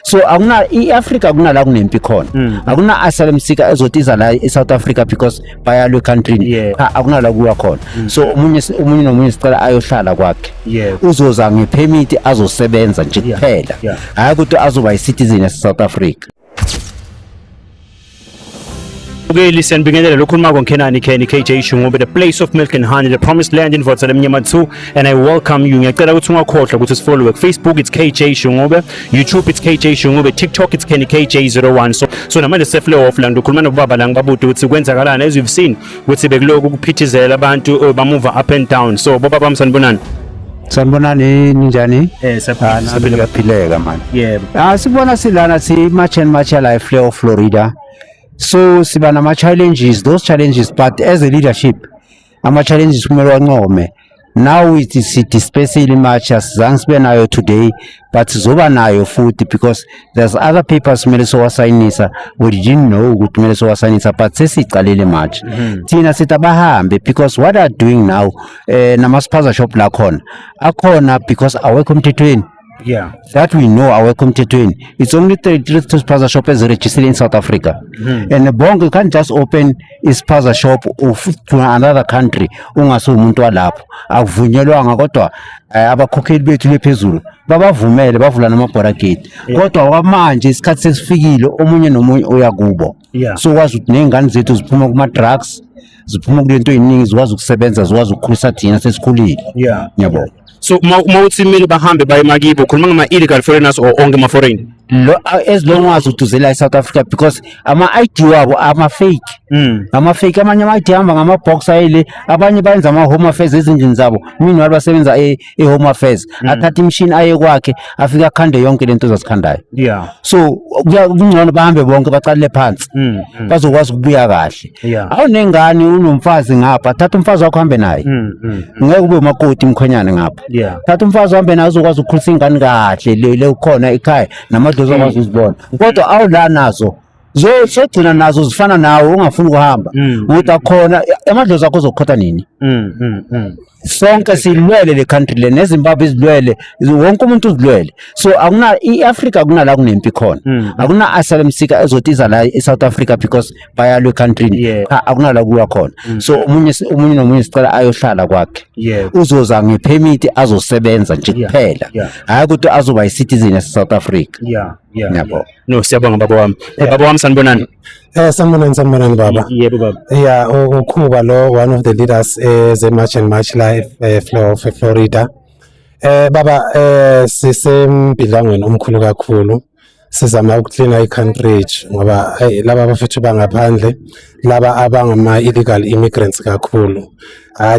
So akuna iAfrica kunala kunempi khona. Akuna asylum seeker ezotiza la eSouth Africa because bayalwe country. Akuna la kuya khona. So umunye nomunye sicela ayohlala kwakhe. Uzoza ngepermit azosebenza nje kuphela. Hayi ukuthi azoba yicitizen yaseSouth Africa. Okay, listen, beginning to look at Kenani Kenny KJ Shungobe, the place of milk and honey, the promised land in Vodsalem Yamatsu, and I welcome you. Which is follow Facebook, it's KJ Shungobe, YouTube, it's KJ Shungobe, TikTok, it's Kenny KJ01. So na manje seflow of land, ukhuluma baba lang babuthi ukuthi kwenzakalana as you've seen, ukuthi bekuloku kuphithizela abantu bamuva up and down. So baba bam sanibonani. Sanibonani ninjani? Saphileka man. Sibona silana si match and match la Flow of Florida. So siba nama challenges, those challenges, but as a leadership ama challenges kumele wancome. Now it is especially much as sibe nayo today, but zoba nayo futhi because there's other papers kumele sowasayinisa we didn't know ukuthi kumele sowasayinisa but sesiqalile much. Thina sitabahambe because what are doing now nama sponsor shop la khona akhona because awekho emthethweni. That we know awekho emthethweni. It's only 33 spaza shop as registered in South Africa. And the bongo can't just open a spaza shop to another country ungaso umuntu walapho. Akuvunyelwanga kodwa abakhokheli bethu lephezulu babavumele bavula namabhora gate. Kodwa kwamanje isikhathi sesifikile omunye nomunye uyakubo. So wazi ukuthi nengane zethu ziphuma kuma drugs, ziphuma kulento eziningi zikwazi ukusebenza, zikwazi ukukhulisa thina sesikhulile. Yabo. So mawuthi mele bahambe baye makibo khuluma ngama illegal foreigners or onke ma foreign as long as utuzela eSouth Africa because ama ID wabo ama fake amanye ama ID hamba ngama box ayile abanye bayenza ama home affairs ezindini zabo mina wali basebenza home affairs athatha imshini aye kwakhe afika khande yonke lento zazikhandayo so kungcono bahambe bonke baqalele phansi bazokwazi ukubuya kahle awunengane unomfazi ngapha thatha umfazi wakho hambe naye ngeke ube umakoti imkhonyane ngapha thatha umfazi hambe naye uzokwazi ukukhulisa ingane kahle le ukhona ekhaya namadlozi akwazi uzibona kodwa awula nazo zogcina nazo zifana nawe ungafuni ukuhamba ukuthi akhona amadlozi akho zokhotha nini sonke silwele le country le neZimbabwe izilwele wonke umuntu uzilwele so akuna iAfrica kunala kunempi khona akuna asylum seeker ezotiza la eSouth Africa because bayalwe country akuna la kuya khona so umunye nomunye sicela ayohlala kwakhe uzoza ngepermit azosebenza nje kuphela hayi ukuthi azoba yicitizen yaseSouth Africa yabo no siyabonga baba wami baba wami sanibonani sanibonani baba yebo baba ukhuba lo one of the leaders ze match and match live Flow of Florida baba sisembhilangweni omkhulu kakhulu sizama ukucleana icountry ngoba laba abafethu bangaphandle laba abangama illegal immigrants kakhulu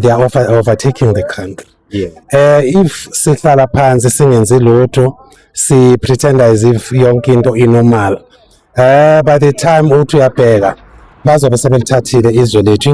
they are overtaking the country if sihlala phansi singenzi lutho si pretend as if yonke into inormal by the time uthi uyabheka bazobe sebelithathile izwe lethu